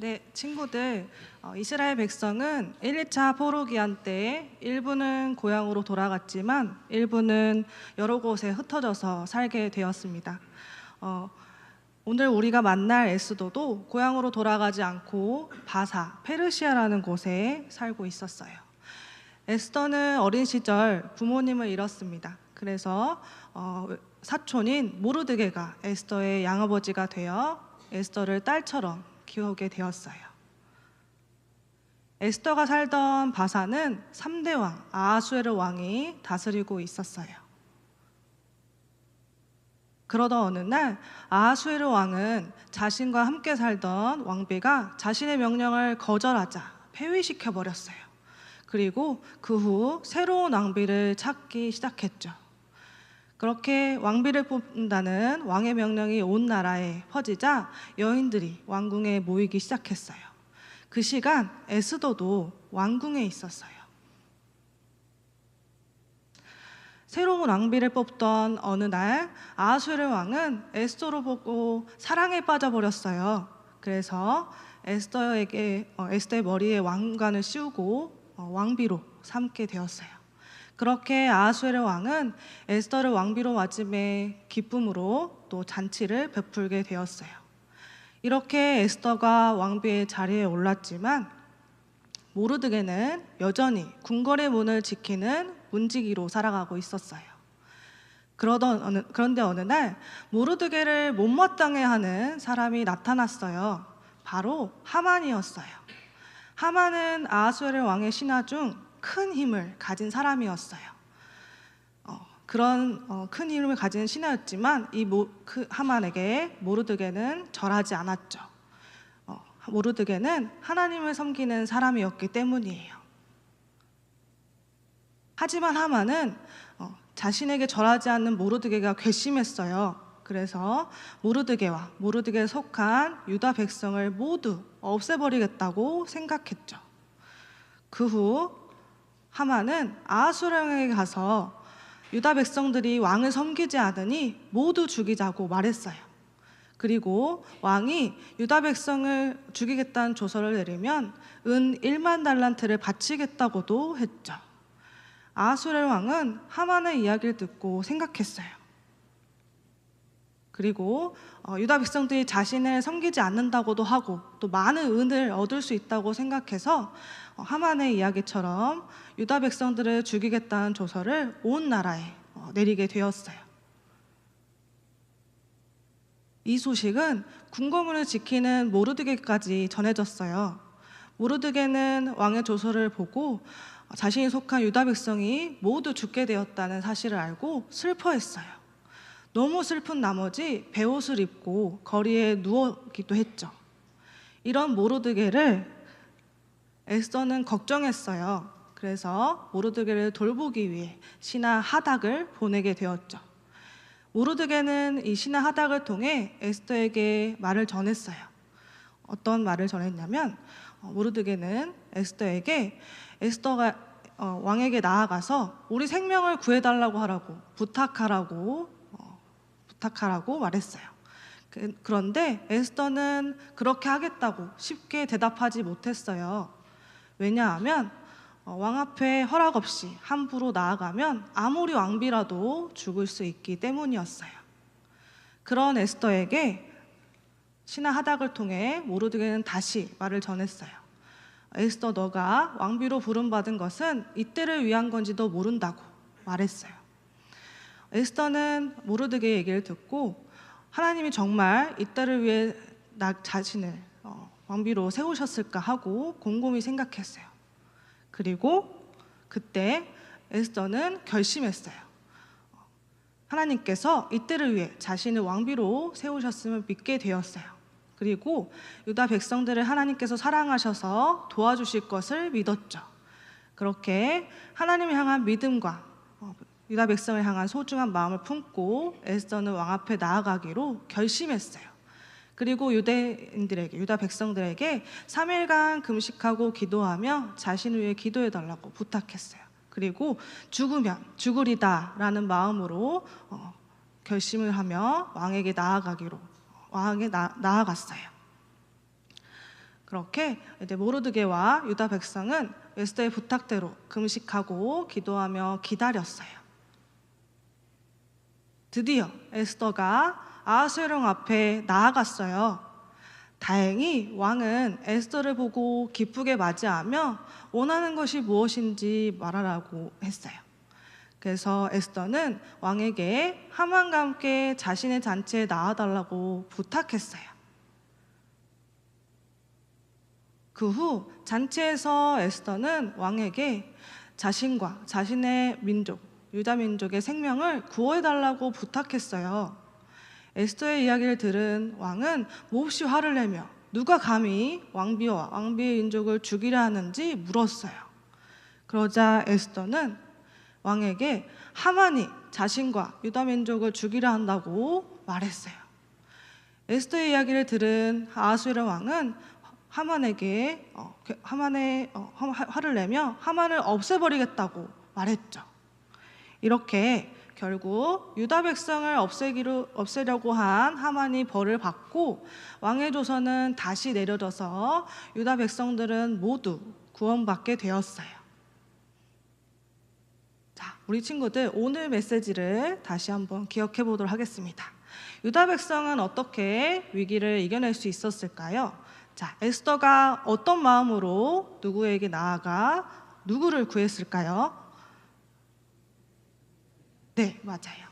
네, 친구들, 이스라엘 백성은 1, 2차 포로기한 때 일부는 고향으로 돌아갔지만 일부는 여러 곳에 흩어져서 살게 되었습니다. 어, 오늘 우리가 만날 에스더도 고향으로 돌아가지 않고 바사, 페르시아라는 곳에 살고 있었어요. 에스더는 어린 시절 부모님을 잃었습니다. 그래서 사촌인 모르드게가 에스더의 양아버지가 되어 에스더를 딸처럼 키우게 되었어요. 에스더가 살던 바사는 3대 왕 아하수에르 왕이 다스리고 있었어요. 그러던 어느 날 아하수에르 왕은 자신과 함께 살던 왕비가 자신의 명령을 거절하자 폐위시켜 버렸어요. 그리고 그 후 새로운 왕비를 찾기 시작했죠. 그렇게 왕비를 뽑는다는 왕의 명령이 온 나라에 퍼지자 여인들이 왕궁에 모이기 시작했어요. 그 시간 에스더도 왕궁에 있었어요. 새로운 왕비를 뽑던 어느 날 아하수에르 왕은 에스더를 보고 사랑에 빠져버렸어요. 그래서 에스더의 머리에 왕관을 씌우고 왕비로 삼게 되었어요. 그렇게 아하수에르 왕은 에스더를 왕비로 맞음에 기쁨으로 또 잔치를 베풀게 되었어요. 이렇게 에스더가 왕비의 자리에 올랐지만 모르드게는 여전히 궁궐의 문을 지키는 문지기로 살아가고 있었어요. 그런데 어느 날 모르드게를 못마땅해 하는 사람이 나타났어요. 바로 하만이었어요. 하만은 아하수에르 왕의 신하 중 큰 힘을 가진 사람이었어요. 그런 큰 힘을 가진 신하였지만 하만에게 모르드게는 절하지 않았죠. 모르드게는 하나님을 섬기는 사람이었기 때문이에요. 하지만 하만은 자신에게 절하지 않는 모르드게가 괘씸했어요. 그래서 모르드게에 속한 유다 백성을 모두 없애버리겠다고 생각했죠. 그 후 하만은 아하수에르 왕에게 가서 유다 백성들이 왕을 섬기지 않으니 모두 죽이자고 말했어요. 그리고 왕이 유다 백성을 죽이겠다는 조서를 내리면 은 1만 달란트를 바치겠다고도 했죠. 아하수에르 왕은 하만의 이야기를 듣고 생각했어요. 그리고 유다 백성들이 자신을 섬기지 않는다고도 하고 또 많은 은을 얻을 수 있다고 생각해서 하만의 이야기처럼 유다 백성들을 죽이겠다는 조서를 온 나라에 내리게 되었어요. 이 소식은 궁궐문을 지키는 모르드게까지 전해졌어요. 모르드게는 왕의 조서를 보고 자신이 속한 유다 백성이 모두 죽게 되었다는 사실을 알고 슬퍼했어요. 너무 슬픈 나머지 베옷을 입고 거리에 누워기도 했죠. 이런 모르드게를 에스더는 걱정했어요. 그래서 모르드게를 돌보기 위해 신하 하닥을 보내게 되었죠. 모르드게는 이 신하 하닥을 통해 에스더에게 말을 전했어요. 어떤 말을 전했냐면 모르드게는 에스더에게 에스더가 왕에게 나아가서 우리 생명을 구해달라고 부탁하라고 말했어요. 그런데 에스더는 그렇게 하겠다고 쉽게 대답하지 못했어요. 왜냐하면 왕 앞에 허락 없이 함부로 나아가면 아무리 왕비라도 죽을 수 있기 때문이었어요. 그런 에스더에게 신하 하닥을 통해 모르드게는 다시 말을 전했어요. 에스더, 너가 왕비로 부름받은 것은 이때를 위한 건지도 모른다고 말했어요. 에스더는 모르드게의 얘기를 듣고 하나님이 정말 이때를 위해 나 자신을 왕비로 세우셨을까 하고 곰곰이 생각했어요. 그리고 그때 에스더는 결심했어요. 하나님께서 이때를 위해 자신을 왕비로 세우셨음을 믿게 되었어요. 그리고 유다 백성들을 하나님께서 사랑하셔서 도와주실 것을 믿었죠. 그렇게 하나님을 향한 믿음과 유다 백성을 향한 소중한 마음을 품고 에스더는 왕 앞에 나아가기로 결심했어요. 그리고 유다 백성들에게 3일간 금식하고 기도하며 자신을 위해 기도해달라고 부탁했어요. 그리고 죽으면 죽으리다 라는 마음으로 결심을 하며 왕에게 나아갔어요. 그렇게 이제 모르드게와 유다 백성은 에스더의 부탁대로 금식하고 기도하며 기다렸어요. 드디어 에스더가 아하수에로 앞에 나아갔어요. 다행히 왕은 에스더를 보고 기쁘게 맞이하며 원하는 것이 무엇인지 말하라고 했어요. 그래서 에스더는 왕에게 하만과 함께 자신의 잔치에 나와달라고 부탁했어요. 그 후 잔치에서 에스더는 왕에게 자신과 자신의 민족, 유다 민족의 생명을 구원해달라고 부탁했어요. 에스더의 이야기를 들은 왕은 몹시 화를 내며 누가 감히 왕비와 왕비의 민족을 죽이려 하는지 물었어요. 그러자 에스더는 왕에게 하만이 자신과 유다 민족을 죽이려 한다고 말했어요. 에스더의 이야기를 들은 아하수에로 왕은 하만에게 화를 내며 하만을 없애버리겠다고 말했죠. 이렇게 결국 유다 백성을 없애려고 한 하만이 벌을 받고 왕의 조서는 다시 내려져서 유다 백성들은 모두 구원받게 되었어요. 자, 우리 친구들 오늘 메시지를 다시 한번 기억해 보도록 하겠습니다. 유다 백성은 어떻게 위기를 이겨낼 수 있었을까요? 자, 에스더가 어떤 마음으로 누구에게 나아가 누구를 구했을까요? 네, 맞아요.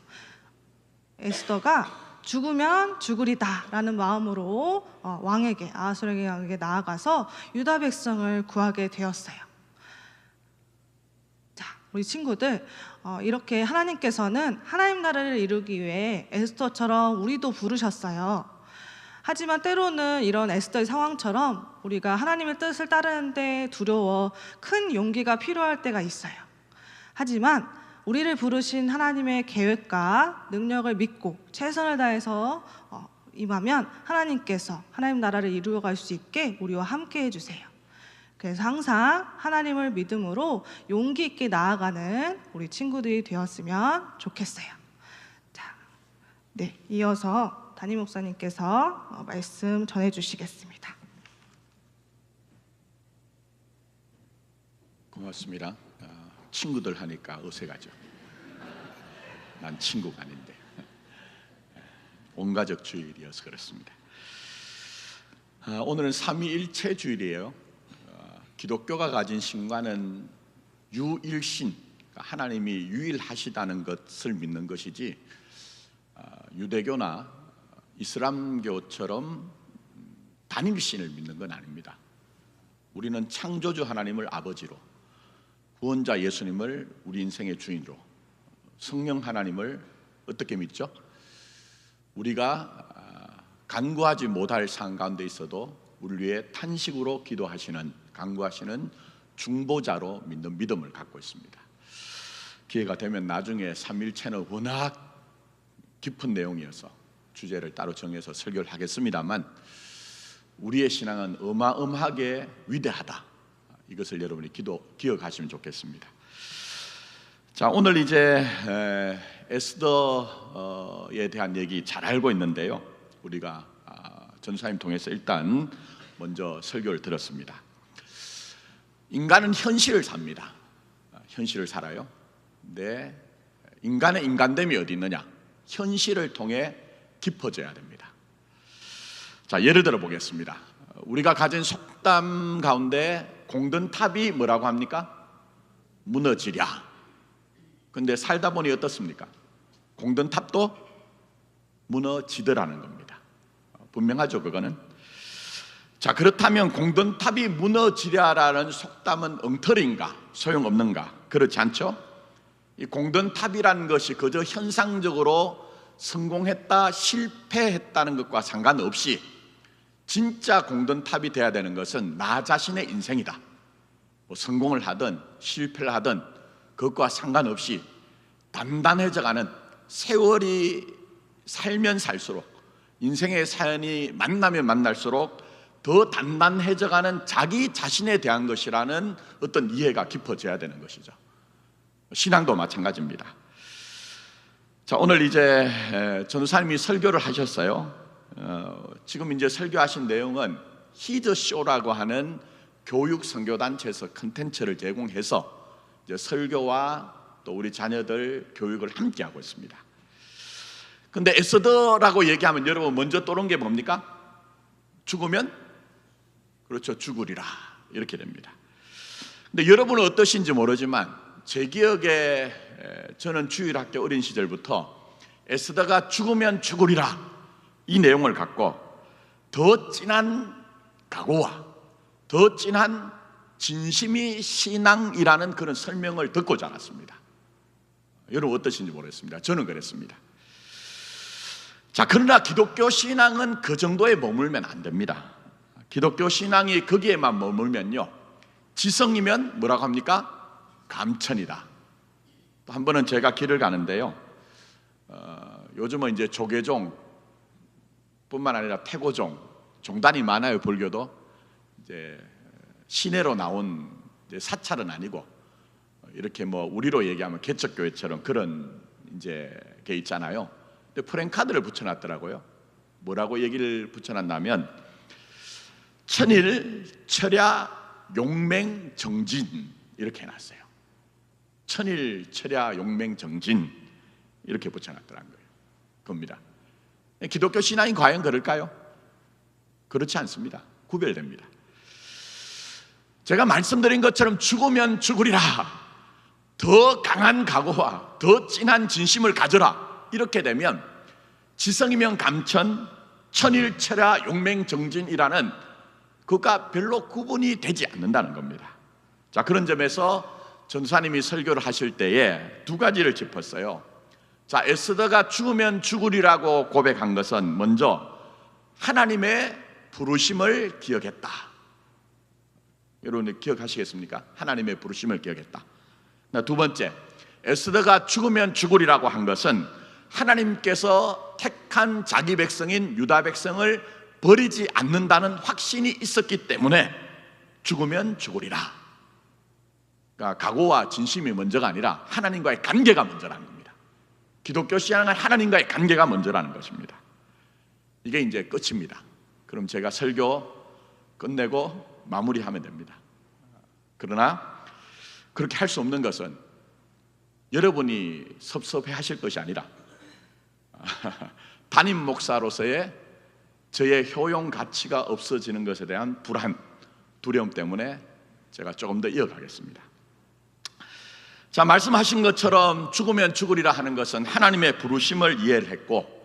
에스더가 죽으면 죽으리다 라는 마음으로 왕에게, 아하수에로에게 나아가서 유다 백성을 구하게 되었어요. 자, 우리 친구들, 이렇게 하나님께서는 하나님 나라를 이루기 위해 에스더처럼 우리도 부르셨어요. 하지만 때로는 이런 에스더의 상황처럼 우리가 하나님의 뜻을 따르는데 두려워 큰 용기가 필요할 때가 있어요. 하지만 우리를 부르신 하나님의 계획과 능력을 믿고 최선을 다해서 임하면 하나님께서 하나님 나라를 이루어갈 수 있게 우리와 함께 해주세요. 그래서 항상 하나님을 믿음으로 용기 있게 나아가는 우리 친구들이 되었으면 좋겠어요. 자, 네, 이어서 담임 목사님께서 말씀 전해주시겠습니다. 고맙습니다. 친구들 하니까 어색하죠. 난 친구가 아닌데. 온가족 주일이어서 그렇습니다. 오늘은 삼위일체 주일이에요. 기독교가 가진 신과는 유일신, 하나님이 유일하시다는 것을 믿는 것이지 유대교나 이슬람교처럼 단일신을 믿는 건 아닙니다. 우리는 창조주 하나님을 아버지로, 구원자 예수님을 우리 인생의 주인으로, 성령 하나님을 어떻게 믿죠? 우리가 간구하지 못할 상황 가운데 있어도 우리 위해 탄식으로 기도하시는, 간구하시는 중보자로 믿는 믿음을 갖고 있습니다. 기회가 되면 나중에 삼일체는 워낙 깊은 내용이어서 주제를 따로 정해서 설교를 하겠습니다만, 우리의 신앙은 어마어마하게 위대하다, 이것을 여러분이 기억하시면 좋겠습니다. 자, 오늘 이제 에스더에 대한 얘기 잘 알고 있는데요, 우리가 전사님 통해서 일단 먼저 설교를 들었습니다. 인간은 현실을 삽니다. 현실을 살아요. 근데 인간의 인간됨이 어디 있느냐? 현실을 통해 깊어져야 됩니다. 자, 예를 들어 보겠습니다. 우리가 가진 속담 가운데 공든탑이 뭐라고 합니까? 무너지랴. 근데 살다 보니 어떻습니까? 공든탑도 무너지더라는 겁니다. 분명하죠, 그거는? 자, 그렇다면 공든탑이 무너지랴라는 속담은 엉터리인가? 소용없는가? 그렇지 않죠? 이 공든탑이라는 것이 그저 현상적으로 성공했다, 실패했다는 것과 상관없이 진짜 공든탑이 돼야 되는 것은 나 자신의 인생이다. 뭐 성공을 하든 실패를 하든 그것과 상관없이 단단해져가는, 세월이 살면 살수록, 인생의 사연이 만나면 만날수록 더 단단해져가는 자기 자신에 대한 것이라는 어떤 이해가 깊어져야 되는 것이죠. 신앙도 마찬가지입니다. 자, 오늘 이제 전도사님이 설교를 하셨어요. 지금 이제 설교하신 내용은 히드쇼라고 하는 교육 선교단체에서 컨텐츠를 제공해서 이제 설교와 또 우리 자녀들 교육을 함께 하고 있습니다. 근데 에스더라고 얘기하면 여러분 먼저 떠오르는 게 뭡니까? 죽으면? 그렇죠, 죽으리라 이렇게 됩니다. 근데 여러분은 어떠신지 모르지만 제 기억에 저는 주일학교 어린 시절부터 에스더가 죽으면 죽으리라 이 내용을 갖고 더 진한 각오와 더 진한 진심이 신앙이라는 그런 설명을 듣고 자랐습니다. 여러분 어떠신지 모르겠습니다. 저는 그랬습니다. 자, 그러나 기독교 신앙은 그 정도에 머물면 안 됩니다. 기독교 신앙이 거기에만 머물면요, 지성이면 뭐라고 합니까? 감천이다. 또 한 번은 제가 길을 가는데요, 요즘은 이제 조계종 뿐만 아니라 태고종, 종단이 많아요. 불교도 이제 시내로 나온 이제 사찰은 아니고 이렇게 뭐 우리로 얘기하면 개척교회처럼 그런 이제 게 있잖아요. 근데 프랭카드를 붙여놨더라고요. 뭐라고 얘기를 붙여놨냐면 천일 철야 용맹 정진 이렇게 해놨어요. 천일 철야 용맹 정진 이렇게 붙여놨더라는 거예요. 겁니다. 기독교 신앙이 과연 그럴까요? 그렇지 않습니다. 구별됩니다. 제가 말씀드린 것처럼 죽으면 죽으리라, 더 강한 각오와 더 진한 진심을 가져라 이렇게 되면 지성이면 감천, 천일철야 용맹정진이라는 그가 별로 구분이 되지 않는다는 겁니다. 자, 그런 점에서 전도사님이 설교를 하실 때에 두 가지를 짚었어요. 자, 에스더가 죽으면 죽으리라고 고백한 것은 먼저 하나님의 부르심을 기억했다. 여러분 기억하시겠습니까? 하나님의 부르심을 기억했다. 두 번째, 에스더가 죽으면 죽으리라고 한 것은 하나님께서 택한 자기 백성인 유다 백성을 버리지 않는다는 확신이 있었기 때문에 죽으면 죽으리라. 그러니까 각오와 진심이 먼저가 아니라 하나님과의 관계가 먼저라는 겁니다. 기독교 신앙은 하나님과의 관계가 먼저라는 것입니다. 이게 이제 끝입니다. 그럼 제가 설교 끝내고 마무리하면 됩니다. 그러나 그렇게 할 수 없는 것은 여러분이 섭섭해 하실 것이 아니라 담임 목사로서의 저의 효용 가치가 없어지는 것에 대한 불안, 두려움 때문에 제가 조금 더 이어가겠습니다. 자, 말씀하신 것처럼 죽으면 죽으리라 하는 것은 하나님의 부르심을 이해를 했고,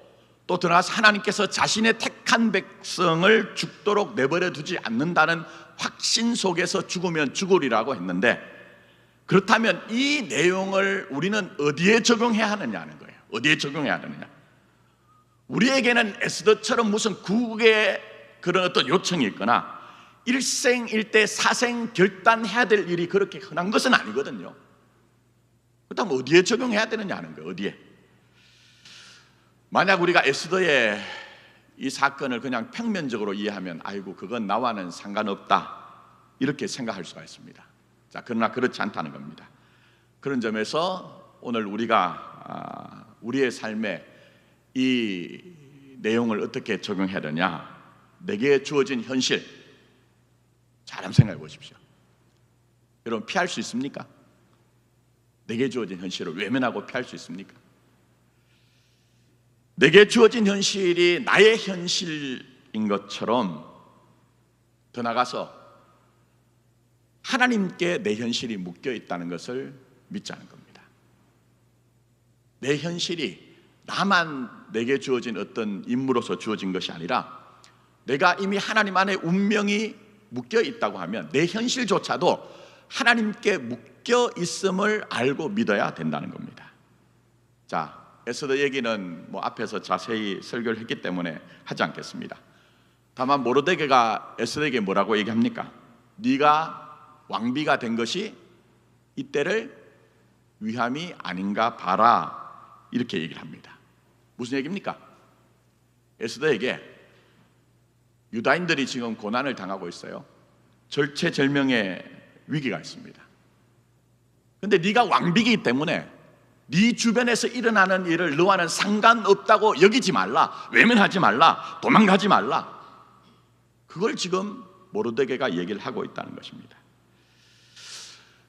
또 더 나아가서 하나님께서 자신의 택한 백성을 죽도록 내버려 두지 않는다는 확신 속에서 죽으면 죽으리라고 했는데, 그렇다면 이 내용을 우리는 어디에 적용해야 하느냐는 거예요. 어디에 적용해야 하느냐. 우리에게는 에스더처럼 무슨 국의 그런 어떤 요청이 있거나 일생일대 사생 결단해야 될 일이 그렇게 흔한 것은 아니거든요. 그렇다면 어디에 적용해야 되느냐 하는 거예요. 어디에. 만약 우리가 에스더의 이 사건을 그냥 평면적으로 이해하면 아이고 그건 나와는 상관없다 이렇게 생각할 수가 있습니다. 자, 그러나 그렇지 않다는 겁니다. 그런 점에서 오늘 우리가 우리의 삶에 이 내용을 어떻게 적용해야 되냐, 내게 주어진 현실 잘 한번 생각해 보십시오. 여러분 피할 수 있습니까? 내게 주어진 현실을 외면하고 피할 수 있습니까? 내게 주어진 현실이 나의 현실인 것처럼 더 나가서 하나님께 내 현실이 묶여 있다는 것을 믿자는 겁니다. 내 현실이 나만 내게 주어진 어떤 인물로서 주어진 것이 아니라 내가 이미 하나님 안에 운명이 묶여 있다고 하면 내 현실조차도 하나님께 묶여 있음을 알고 믿어야 된다는 겁니다. 자, 에스더 얘기는 뭐 앞에서 자세히 설교를 했기 때문에 하지 않겠습니다. 다만 모르드게가 에스더에게 뭐라고 얘기합니까? 네가 왕비가 된 것이 이때를 위함이 아닌가 봐라 이렇게 얘기를 합니다. 무슨 얘기입니까? 에스더에게 유다인들이 지금 고난을 당하고 있어요. 절체절명의 위기가 있습니다. 그런데 네가 왕비이기 때문에 네 주변에서 일어나는 일을 너와는 상관없다고 여기지 말라, 외면하지 말라, 도망가지 말라. 그걸 지금 모르드게가 얘기를 하고 있다는 것입니다.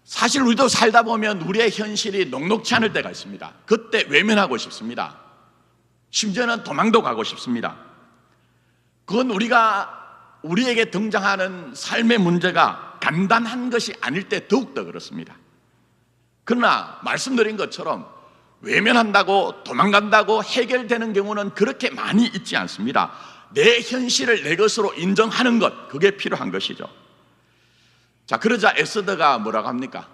사실 우리도 살다 보면 우리의 현실이 녹록치 않을 때가 있습니다. 그때 외면하고 싶습니다. 심지어는 도망도 가고 싶습니다. 그건 우리에게 등장하는 삶의 문제가 간단한 것이 아닐 때 더욱더 그렇습니다. 그러나 말씀드린 것처럼 외면한다고 도망간다고 해결되는 경우는 그렇게 많이 있지 않습니다. 내 현실을 내 것으로 인정하는 것, 그게 필요한 것이죠. 자, 그러자 에스더가 뭐라고 합니까?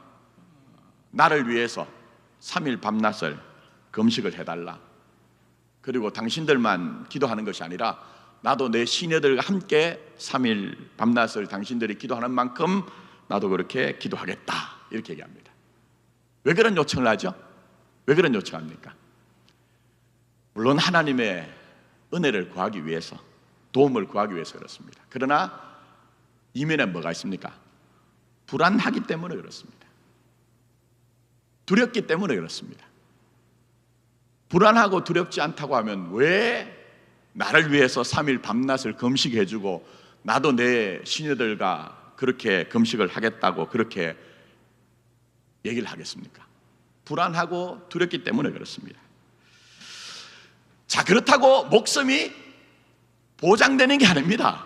나를 위해서 3일 밤낮을 금식을 해달라. 그리고 당신들만 기도하는 것이 아니라 나도 내 시녀들과 함께 3일 밤낮을 당신들이 기도하는 만큼 나도 그렇게 기도하겠다, 이렇게 얘기합니다. 왜 그런 요청을 하죠? 왜 그런 요청합니까? 물론 하나님의 은혜를 구하기 위해서, 도움을 구하기 위해서 그렇습니다. 그러나 이면에 뭐가 있습니까? 불안하기 때문에 그렇습니다. 두렵기 때문에 그렇습니다. 불안하고 두렵지 않다고 하면 왜 나를 위해서 3일 밤낮을 금식해주고 나도 내 시녀들과 그렇게 금식을 하겠다고 그렇게 얘기를 하겠습니까? 불안하고 두렵기 때문에 그렇습니다. 자, 그렇다고 목숨이 보장되는 게 아닙니다.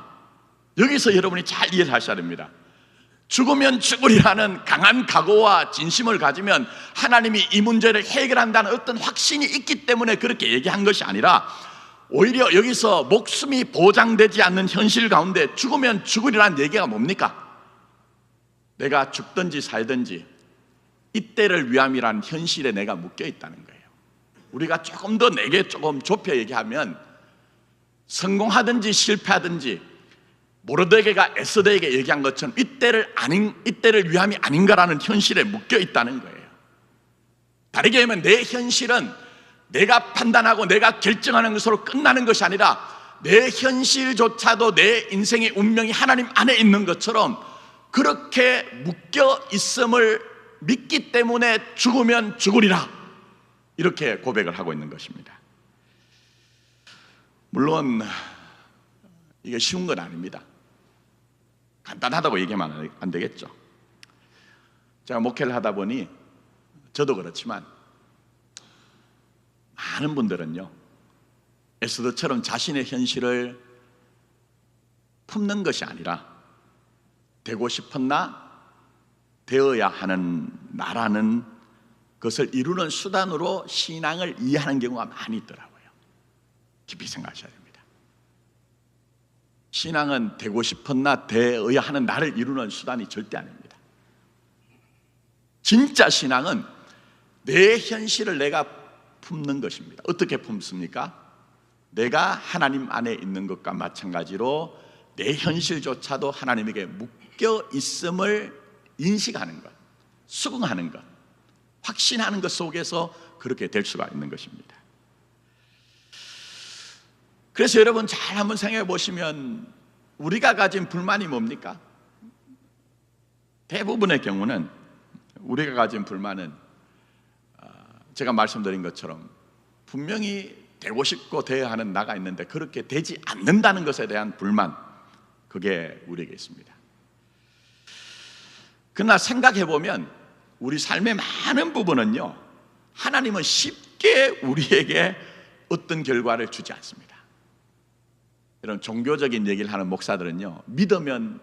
여기서 여러분이 잘 이해를 하셔야 됩니다. 죽으면 죽으리라는 강한 각오와 진심을 가지면 하나님이 이 문제를 해결한다는 어떤 확신이 있기 때문에 그렇게 얘기한 것이 아니라, 오히려 여기서 목숨이 보장되지 않는 현실 가운데 죽으면 죽으리라는 얘기가 뭡니까? 내가 죽든지 살든지 이때를 위함이란 현실에 내가 묶여 있다는 거예요. 우리가 조금 더 내게 조금 좁혀 얘기하면, 성공하든지 실패하든지 모르드게가 에스더에게 얘기한 것처럼 이때를 위함이 아닌가라는 현실에 묶여 있다는 거예요. 다르게 하면 내 현실은 내가 판단하고 내가 결정하는 것으로 끝나는 것이 아니라 내 현실조차도 내 인생의 운명이 하나님 안에 있는 것처럼 그렇게 묶여 있음을 믿기 때문에 죽으면 죽으리라, 이렇게 고백을 하고 있는 것입니다. 물론 이게 쉬운 건 아닙니다. 간단하다고 얘기하면 안 되겠죠. 제가 목회를 하다 보니 저도 그렇지만 많은 분들은요, 에스더처럼 자신의 현실을 품는 것이 아니라 되고 싶은 나, 되어야 하는 나라는 것을 이루는 수단으로 신앙을 이해하는 경우가 많이 있더라고요. 깊이 생각하셔야 됩니다. 신앙은 되고 싶은 나, 되어야 하는 나를 이루는 수단이 절대 아닙니다. 진짜 신앙은 내 현실을 내가 품는 것입니다. 어떻게 품습니까? 내가 하나님 안에 있는 것과 마찬가지로 내 현실조차도 하나님에게 묶여 있음을 인식하는 것, 수긍하는 것, 확신하는 것 속에서 그렇게 될 수가 있는 것입니다. 그래서 여러분 잘 한번 생각해 보시면 우리가 가진 불만이 뭡니까? 대부분의 경우는 우리가 가진 불만은 제가 말씀드린 것처럼 분명히 되고 싶고 되어야 하는 나가 있는데 그렇게 되지 않는다는 것에 대한 불만, 그게 우리에게 있습니다. 그러나 생각해 보면 우리 삶의 많은 부분은요, 하나님은 쉽게 우리에게 어떤 결과를 주지 않습니다. 이런 종교적인 얘기를 하는 목사들은요, 믿으면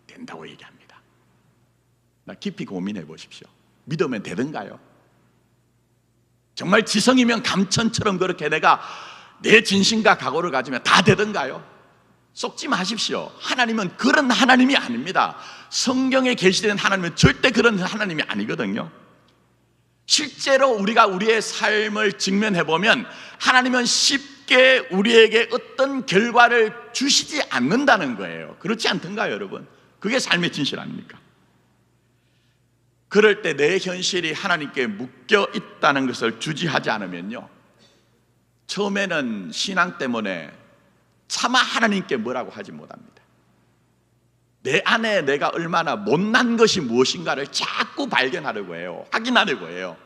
된다고 얘기합니다. 나 깊이 고민해 보십시오. 믿으면 되던가요? 정말 지성이면 감천처럼 그렇게 내가 내 진심과 각오를 가지면 다 되던가요? 속지 마십시오. 하나님은 그런 하나님이 아닙니다. 성경에 계시된 하나님은 절대 그런 하나님이 아니거든요. 실제로 우리가 우리의 삶을 직면해 보면 하나님은 쉽게 우리에게 어떤 결과를 주시지 않는다는 거예요. 그렇지 않던가요, 여러분? 그게 삶의 진실 아닙니까? 그럴 때 내 현실이 하나님께 묶여 있다는 것을 주지하지 않으면요, 처음에는 신앙 때문에 차마 하나님께 뭐라고 하지 못합니다. 내 안에 내가 얼마나 못난 것이 무엇인가를 자꾸 발견하려고 해요. 확인하려고 해요.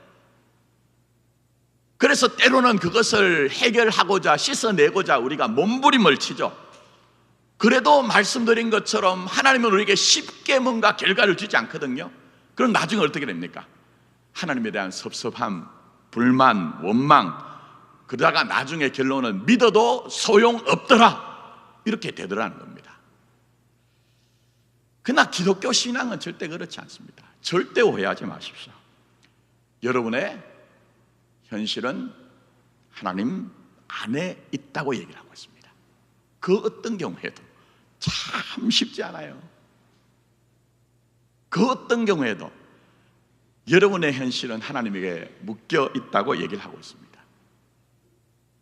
그래서 때로는 그것을 해결하고자 씻어내고자 우리가 몸부림을 치죠. 그래도 말씀드린 것처럼 하나님은 우리에게 쉽게 뭔가 결과를 주지 않거든요. 그럼 나중에 어떻게 됩니까? 하나님에 대한 섭섭함, 불만, 원망, 그러다가 나중에 결론은 믿어도 소용없더라, 이렇게 되더라는 겁니다. 그러나 기독교 신앙은 절대 그렇지 않습니다. 절대 오해하지 마십시오. 여러분의 현실은 하나님 안에 있다고 얘기를 하고 있습니다. 그 어떤 경우에도 참 쉽지 않아요. 그 어떤 경우에도 여러분의 현실은 하나님에게 묶여 있다고 얘기를 하고 있습니다.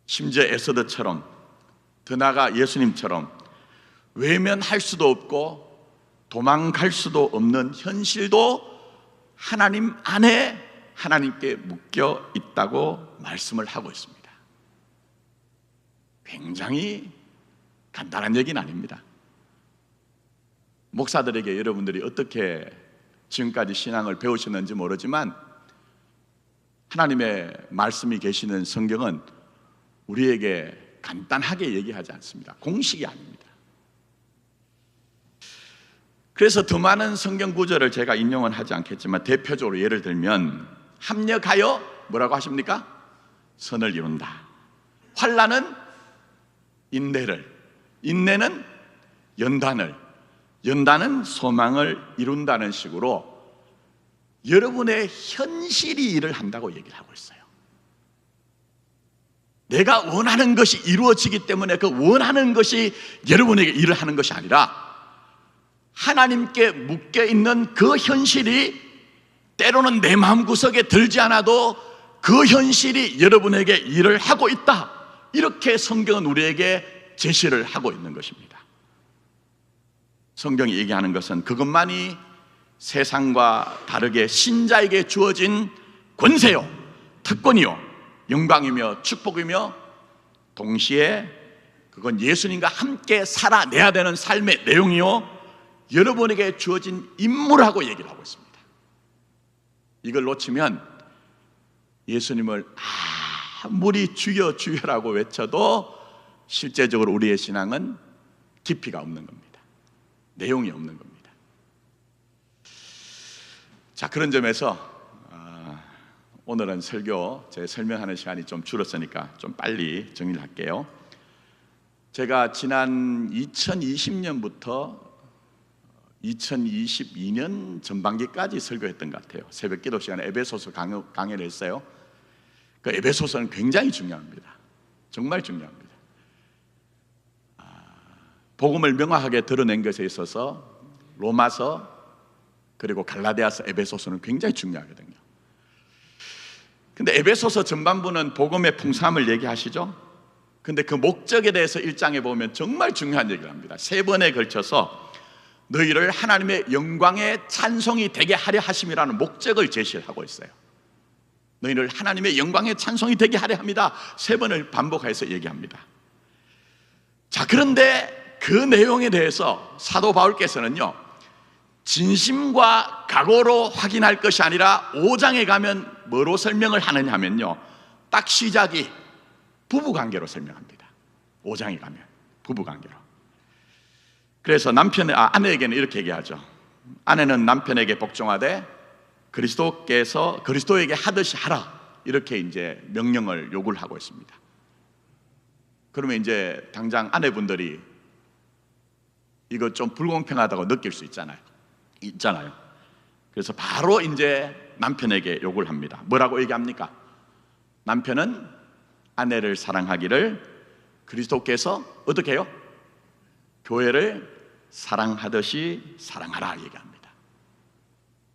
심지어 에서드처럼, 더 나아가 예수님처럼 외면할 수도 없고 도망갈 수도 없는 현실도 하나님 안에 하나님께 묶여 있다고 말씀을 하고 있습니다. 굉장히 간단한 얘기는 아닙니다. 목사들에게 여러분들이 어떻게 지금까지 신앙을 배우셨는지 모르지만 하나님의 말씀이 계시는 성경은 우리에게 간단하게 얘기하지 않습니다. 공식이 아닙니다. 그래서 더 많은 성경 구절을 제가 인용은 하지 않겠지만 대표적으로 예를 들면 합력하여 뭐라고 하십니까? 선을 이룬다. 환난은 인내를, 인내는 연단을, 연단은 소망을 이룬다는 식으로 여러분의 현실이 일을 한다고 얘기를 하고 있어요. 내가 원하는 것이 이루어지기 때문에 그 원하는 것이 여러분에게 일을 하는 것이 아니라 하나님께 묶여있는 그 현실이 때로는 내 마음구석에 들지 않아도 그 현실이 여러분에게 일을 하고 있다, 이렇게 성경은 우리에게 제시를 하고 있는 것입니다. 성경이 얘기하는 것은 그것만이 세상과 다르게 신자에게 주어진 권세요, 특권이요, 영광이며 축복이며 동시에 그건 예수님과 함께 살아내야 되는 삶의 내용이요, 여러분에게 주어진 임무라고 얘기를 하고 있습니다. 이걸 놓치면 예수님을 아무리 주여 주여라고 외쳐도 실제적으로 우리의 신앙은 깊이가 없는 겁니다. 내용이 없는 겁니다. 자, 그런 점에서 오늘은 설교 제 설명하는 시간이 좀 줄었으니까 좀 빨리 정리를 할게요. 제가 지난 2020년부터 2022년 전반기까지 설교했던 것 같아요. 새벽 기도 시간에 에베소서 강연을 했어요. 그 에베소서는 굉장히 중요합니다. 정말 중요합니다. 복음을 명확하게 드러낸 것에 있어서 로마서 그리고 갈라디아서, 에베소서는 굉장히 중요하거든요. 근데 에베소서 전반부는 복음의 풍성함을 얘기하시죠. 근데 그 목적에 대해서 1장에 보면 정말 중요한 얘기를 합니다. 3번에 걸쳐서 너희를 하나님의 영광의 찬송이 되게 하려 하심이라는 목적을 제시를 하고 있어요. 너희를 하나님의 영광의 찬송이 되게 하려 합니다. 3번을 반복해서 얘기합니다. 자, 그런데 그 내용에 대해서 사도 바울께서는요, 진심과 각오로 확인할 것이 아니라 5장에 가면 뭐로 설명을 하느냐 하면요, 딱 시작이 부부관계로 설명합니다. 5장에 가면 부부관계로. 그래서 아내에게는 이렇게 얘기하죠. 아내는 남편에게 복종하되 그리스도에게 하듯이 하라, 이렇게 이제 명령을 요구를 하고 있습니다. 그러면 이제 당장 아내분들이 이거 좀 불공평하다고 느낄 수 있잖아요. 그래서 바로 이제 남편에게 요구를 합니다. 뭐라고 얘기합니까? 남편은 아내를 사랑하기를 그리스도께서 어떻게 해요? 교회를 사랑하듯이 사랑하라 얘기합니다.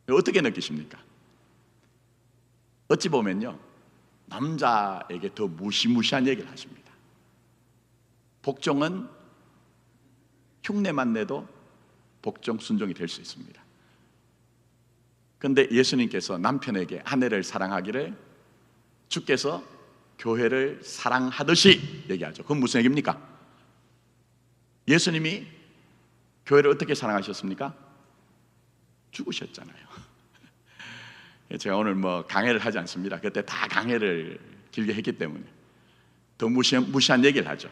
어떻게 느끼십니까? 어찌 보면요, 남자에게 더 무시무시한 얘기를 하십니다. 복종은 흉내만 내도 복종 순종이 될 수 있습니다. 그런데 예수님께서 남편에게 아내를 사랑하기를 주께서 교회를 사랑하듯이 얘기하죠. 그건 무슨 얘기입니까? 예수님이 교회를 어떻게 사랑하셨습니까? 죽으셨잖아요. 제가 오늘 강해를 하지 않습니다. 그때 다 강해를 길게 했기 때문에 더 무시한 얘기를 하죠.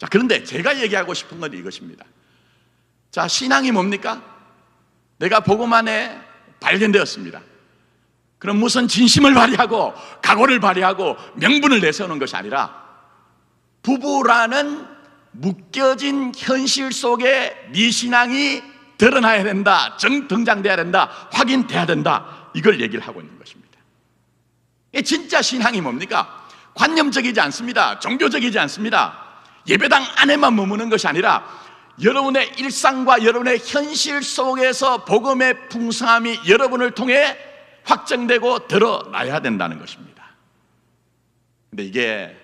자, 그런데 제가 얘기하고 싶은 건 이것입니다. 자, 신앙이 뭡니까? 내가 복음 안에 발견되었습니다. 그럼 무슨 진심을 발휘하고 각오를 발휘하고 명분을 내세우는 것이 아니라 부부라는 묶여진 현실 속에 네 신앙이 드러나야 된다, 등장돼야 된다, 확인돼야 된다, 이걸 얘기를 하고 있는 것입니다. 진짜 신앙이 뭡니까? 관념적이지 않습니다. 종교적이지 않습니다. 예배당 안에만 머무는 것이 아니라 여러분의 일상과 여러분의 현실 속에서 복음의 풍성함이 여러분을 통해 확정되고 드러나야 된다는 것입니다. 근데 이게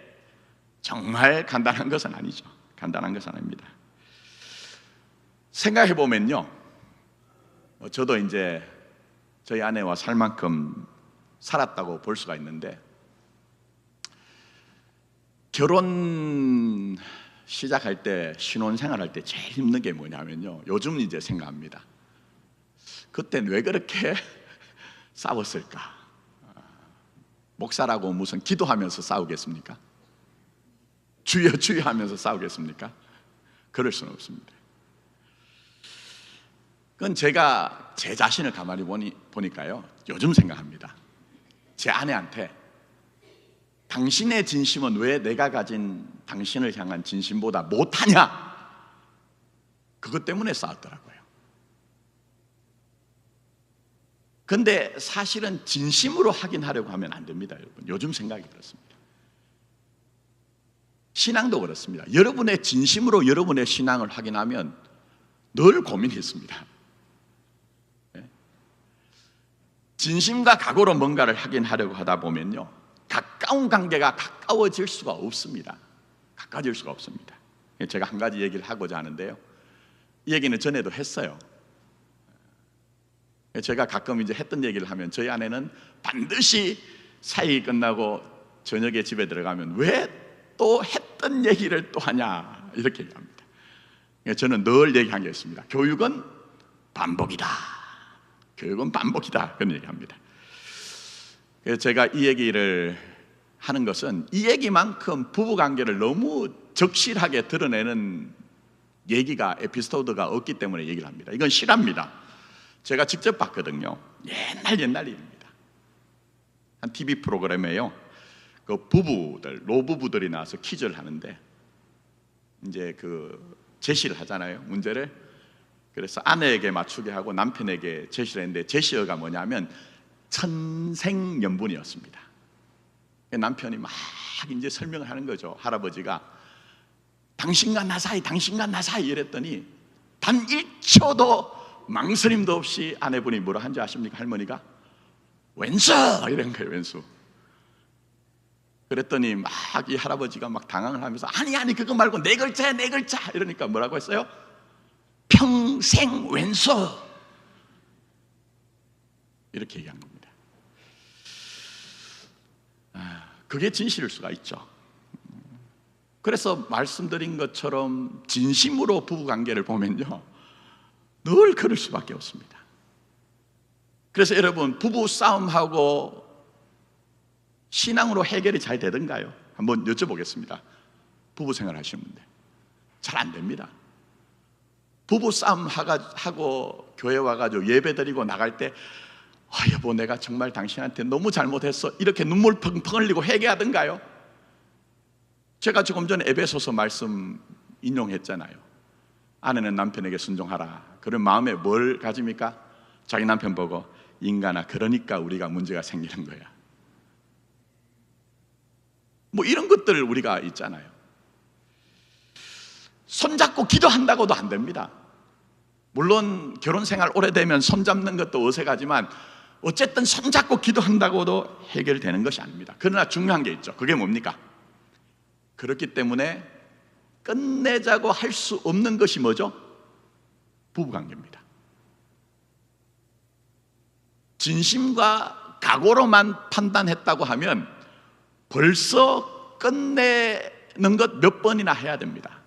정말 간단한 것은 아니죠. 간단한 것은 아닙니다. 생각해 보면요, 저도 이제 저희 아내와 살 만큼 살았다고 볼 수가 있는데, 결혼 시작할 때, 신혼생활 할 때 제일 힘든 게 뭐냐면요, 요즘 이제 생각합니다. 그땐 왜 그렇게 싸웠을까? 목사라고 무슨 기도하면서 싸우겠습니까? 주여 주여 하면서 싸우겠습니까? 그럴 수는 없습니다. 그건 제가 제 자신을 가만히 보니까요, 요즘 생각합니다. 제 아내한테 당신의 진심은 왜 내가 가진 당신을 향한 진심보다 못하냐? 그것 때문에 싸웠더라고요. 근데 사실은 진심으로 확인하려고 하면 안 됩니다, 여러분. 요즘 생각이 그렇습니다. 신앙도 그렇습니다. 여러분의 진심으로 여러분의 신앙을 확인하면 늘 고민했습니다. 진심과 각오로 뭔가를 확인하려고 하다 보면요, 가까운 관계가 가까워질 수가 없습니다. 가까워질 수가 없습니다. 제가 한 가지 얘기를 하고자 하는데요, 이 얘기는 전에도 했어요. 제가 가끔 이제 했던 얘기를 하면 저희 아내는 반드시 사역이 끝나고 저녁에 집에 들어가면 왜 또 했던 얘기를 또 하냐, 이렇게 얘기합니다. 저는 늘 얘기한 게 있습니다. 교육은 반복이다. 교육은 반복이다. 그런 얘기합니다. 그래서 제가 이 얘기를 하는 것은 이 얘기만큼 부부관계를 너무 적실하게 드러내는 얘기가, 에피소드가 없기 때문에 얘기를 합니다. 이건 실화입니다. 제가 직접 봤거든요. 옛날 일입니다. 한 TV 프로그램에요, 그 부부들, 노부부들이 나와서 퀴즈를 하는데, 이제 그 제시를 하잖아요, 문제를. 그래서 아내에게 맞추게 하고 남편에게 제시를 했는데, 제시어가 뭐냐면 천생연분이었습니다. 남편이 막 이제 설명을 하는 거죠. 할아버지가 당신과 나 사이, 당신과 나 사이 이랬더니 단 1초도 망설임도 없이 아내분이 뭐라 한지 아십니까? 할머니가 왼수 이런 거예요. 왼수. 그랬더니 막 이 할아버지가 막 당황을 하면서 아니 그거 말고 네 글자야, 네 글자. 이러니까 뭐라고 했어요? 평생 왼수. 이렇게 얘기한 겁니다. 그게 진실일 수가 있죠. 그래서 말씀드린 것처럼 진심으로 부부관계를 보면요, 늘 그럴 수밖에 없습니다. 그래서 여러분, 부부 싸움하고 신앙으로 해결이 잘 되던가요? 한번 여쭤보겠습니다. 부부 생활 하시는 분들 잘 안 됩니다. 부부 싸움 하고 교회 와가지고 예배 드리고 나갈 때 여보, 내가 정말 당신한테 너무 잘못했어, 이렇게 눈물 펑펑 흘리고 회개하던가요? 제가 조금 전에 에베소서 말씀 인용했잖아요. 아내는 남편에게 순종하라. 그런 마음에 뭘 가집니까? 자기 남편 보고 인간아, 그러니까 우리가 문제가 생기는 거야. 뭐 이런 것들 우리가 있잖아요. 손잡고 기도한다고도 안 됩니다. 물론 결혼 생활 오래되면 손잡는 것도 어색하지만 어쨌든 손잡고 기도한다고도 해결되는 것이 아닙니다. 그러나 중요한 게 있죠. 그게 뭡니까? 그렇기 때문에 끝내자고 할 수 없는 것이 뭐죠? 부부관계입니다. 진심과 각오로만 판단했다고 하면 벌써 끝내는 것 몇 번이나 해야 됩니다.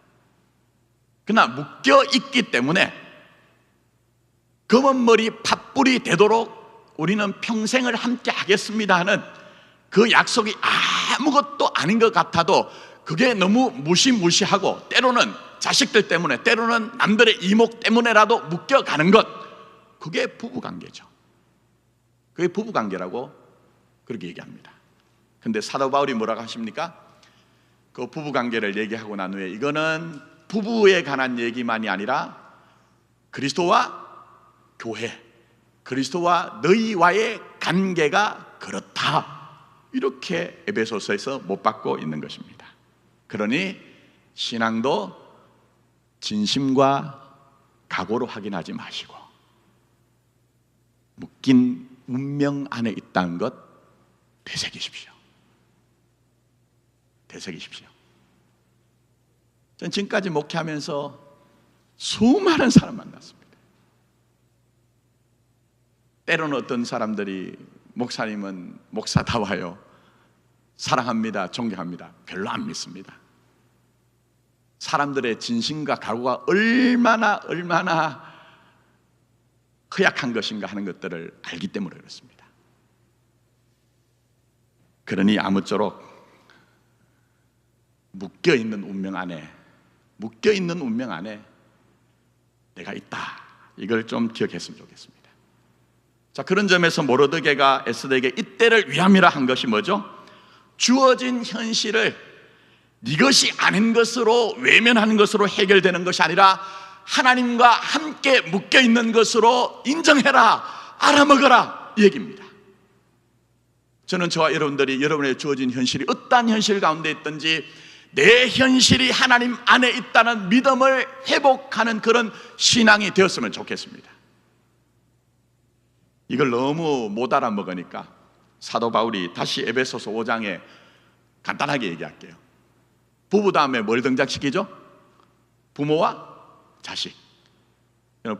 그러나 묶여 있기 때문에 검은 머리 팥불이 되도록 우리는 평생을 함께 하겠습니다 하는 그 약속이 아무것도 아닌 것 같아도 그게 너무 무시무시하고 때로는 자식들 때문에, 때로는 남들의 이목 때문에라도 묶여가는 것, 그게 부부관계죠. 그게 부부관계라고 그렇게 얘기합니다. 근데 사도 바울이 뭐라고 하십니까? 그 부부관계를 얘기하고 난 후에 이거는 부부에 관한 얘기만이 아니라 그리스도와 교회, 그리스도와 너희와의 관계가 그렇다, 이렇게 에베소서에서 못 받고 있는 것입니다. 그러니 신앙도 진심과 각오로 확인하지 마시고 묶인 운명 안에 있다는 것 되새기십시오. 되새기십시오. 전 지금까지 목회하면서 수많은 사람 만났습니다. 때로는 어떤 사람들이 목사님은 목사다워요, 사랑합니다, 존경합니다, 별로 안 믿습니다. 사람들의 진심과 각오가 얼마나 허약한 것인가 하는 것들을 알기 때문에 그렇습니다. 그러니 아무쪼록 묶여있는 운명 안에 내가 있다, 이걸 좀 기억했으면 좋겠습니다. 자, 그런 점에서 모르드게가 에스더에게 이때를 위함이라 한 것이 뭐죠? 주어진 현실을 네 것이 아닌 것으로, 외면하는 것으로 해결되는 것이 아니라 하나님과 함께 묶여있는 것으로 인정해라, 알아먹어라, 이 얘기입니다. 저는 저와 여러분들이 여러분의 주어진 현실이 어떠한 현실 가운데 있든지 내 현실이 하나님 안에 있다는 믿음을 회복하는 그런 신앙이 되었으면 좋겠습니다. 이걸 너무 못 알아먹으니까 사도 바울이 다시 에베소서 5장에 간단하게 얘기할게요. 부부 다음에 뭘 등장시키죠? 부모와 자식.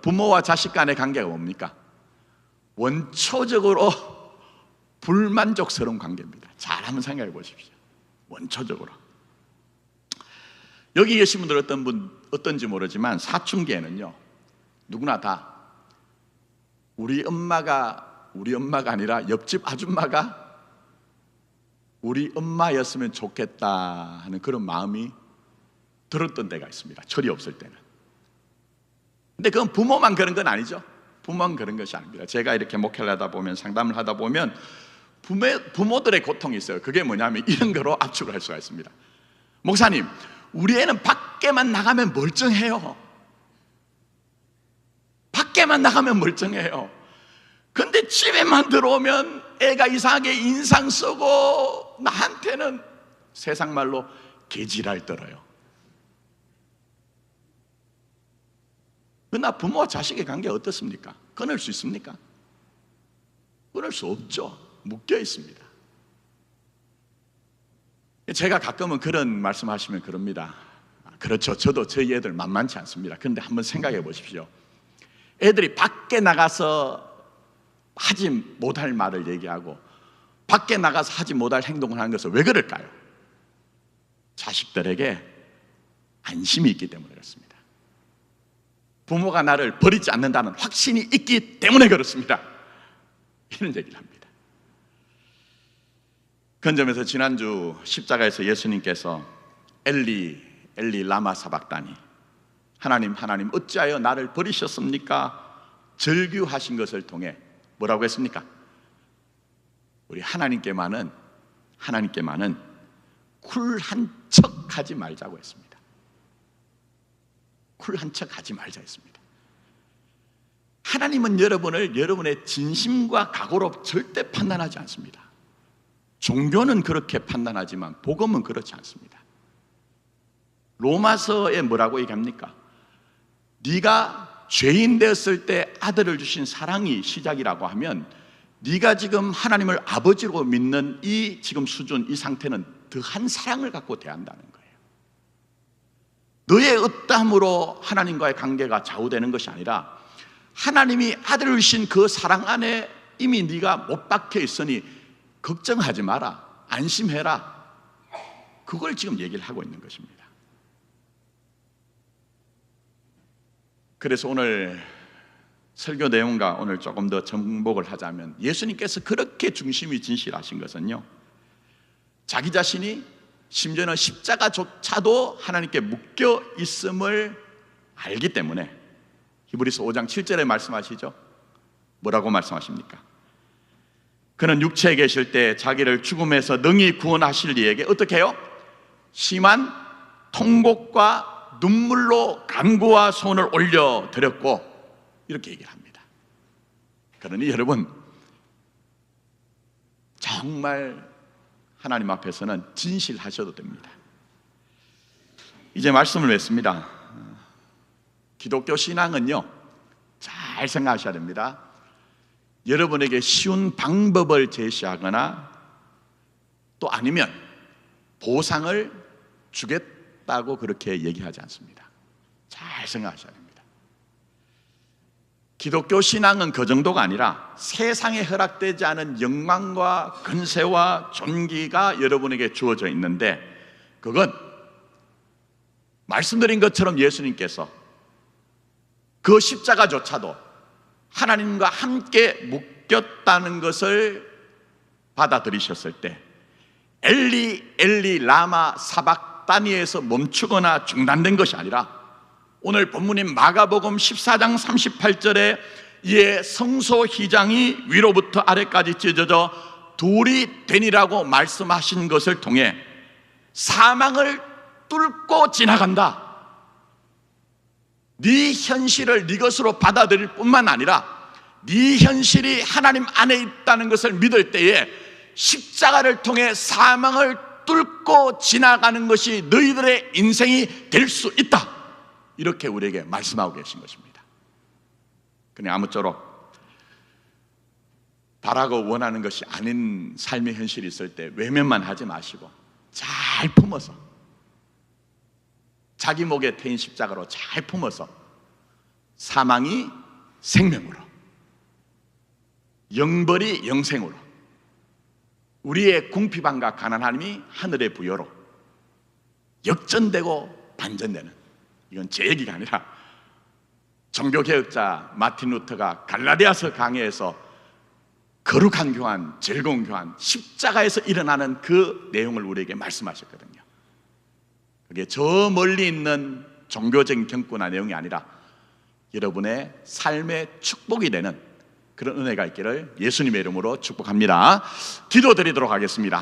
부모와 자식 간의 관계가 뭡니까? 원초적으로 불만족스러운 관계입니다. 잘 한번 생각해 보십시오. 원초적으로. 여기 계신 분들 어떤지 모르지만 사춘기에는요, 누구나 다 우리 엄마가 아니라 옆집 아줌마가 우리 엄마였으면 좋겠다 하는 그런 마음이 들었던 때가 있습니다. 철이 없을 때는. 근데 그건 부모만 그런 건 아니죠. 부모만 그런 것이 아닙니다. 제가 이렇게 목회를 하다 보면, 상담을 하다 보면 부모들의 고통이 있어요. 그게 뭐냐면 이런 거로 압축을 할 수가 있습니다. 목사님, 우리 애는 밖에만 나가면 멀쩡해요. 밖에만 나가면 멀쩡해요. 근데 집에만 들어오면 애가 이상하게 인상 쓰고 나한테는 세상 말로 개지랄 떨어요. 그러나 부모와 자식의 관계 어떻습니까? 끊을 수 있습니까? 끊을 수 없죠. 묶여 있습니다. 제가 가끔은 그런 말씀하시면 그럽니다. 그렇죠, 저도 저희 애들 만만치 않습니다. 그런데 한번 생각해 보십시오. 애들이 밖에 나가서 하지 못할 말을 얘기하고 밖에 나가서 하지 못할 행동을 하는 것은 왜 그럴까요? 자식들에게 안심이 있기 때문에 그렇습니다. 부모가 나를 버리지 않는다는 확신이 있기 때문에 그렇습니다. 이런 얘기를 합니다. 그런 점에서 지난주 십자가에서 예수님께서 엘리 라마 사박다니, 하나님 어찌하여 나를 버리셨습니까? 절규하신 것을 통해 뭐라고 했습니까? 우리 하나님께만은 쿨한 척 하지 말자고 했습니다. 쿨한 척 하지 말자 했습니다. 하나님은 여러분의 진심과 각오로 절대 판단하지 않습니다. 종교는 그렇게 판단하지만 복음은 그렇지 않습니다. 로마서에 뭐라고 얘기합니까? 네가 죄인 되었을 때 아들을 주신 사랑이 시작이라고 하면 네가 지금 하나님을 아버지로 믿는 이 지금 수준, 이 상태는 더한 사랑을 갖고 대한다는 거예요. 너의 어떠함으로 하나님과의 관계가 좌우되는 것이 아니라 하나님이 아들을 주신 그 사랑 안에 이미 네가 못 박혀 있으니 걱정하지 마라, 안심해라, 그걸 지금 얘기를 하고 있는 것입니다. 그래서 오늘 설교 내용과 오늘 조금 더 정복을 하자면, 예수님께서 그렇게 중심이 진실하신 것은요, 자기 자신이 심지어는 십자가조차도 하나님께 묶여 있음을 알기 때문에 히브리서 5장 7절에 말씀하시죠. 뭐라고 말씀하십니까? 그는 육체에 계실 때 자기를 죽음에서 능히 구원하실 이에게 어떻게 해요? 심한 통곡과 눈물로 간구와 소원을 올려드렸고, 이렇게 얘기를 합니다. 그러니 여러분, 정말 하나님 앞에서는 진실하셔도 됩니다. 이제 말씀을 맺습니다. 기독교 신앙은요, 잘 생각하셔야 됩니다. 여러분에게 쉬운 방법을 제시하거나 또 아니면 보상을 주겠다고 그렇게 얘기하지 않습니다. 잘 생각하셔야 됩니다. 기독교 신앙은 그 정도가 아니라 세상에 허락되지 않은 영광과 권세와 존귀가 여러분에게 주어져 있는데, 그건 말씀드린 것처럼 예수님께서 그 십자가조차도 하나님과 함께 묶였다는 것을 받아들이셨을 때 엘리 엘리 라마 사박다니에서 멈추거나 중단된 것이 아니라 오늘 본문인 마가복음 14장 38절에 이에 성소휘장이 위로부터 아래까지 찢어져 돌이 되니라고 말씀하신 것을 통해 사망을 뚫고 지나간다. 네 현실을 네 것으로 받아들일 뿐만 아니라 네 현실이 하나님 안에 있다는 것을 믿을 때에 십자가를 통해 사망을 뚫고 지나가는 것이 너희들의 인생이 될 수 있다. 이렇게 우리에게 말씀하고 계신 것입니다. 그냥 아무쪼록 바라고 원하는 것이 아닌 삶의 현실이 있을 때 외면만 하지 마시고 잘 품어서, 자기 목에 태인 십자가로 잘 품어서 사망이 생명으로, 영벌이 영생으로, 우리의 궁핍함과 가난함이 하늘의 부여로 역전되고 반전되는, 이건 제 얘기가 아니라 종교개혁자 마틴 루터가 갈라디아서 강해에서 거룩한 교환, 즐거운 교환, 십자가에서 일어나는 그 내용을 우리에게 말씀하셨거든요. 그게 저 멀리 있는 종교적인 경고나 내용이 아니라 여러분의 삶의 축복이 되는 그런 은혜가 있기를 예수님의 이름으로 축복합니다. 기도드리도록 하겠습니다.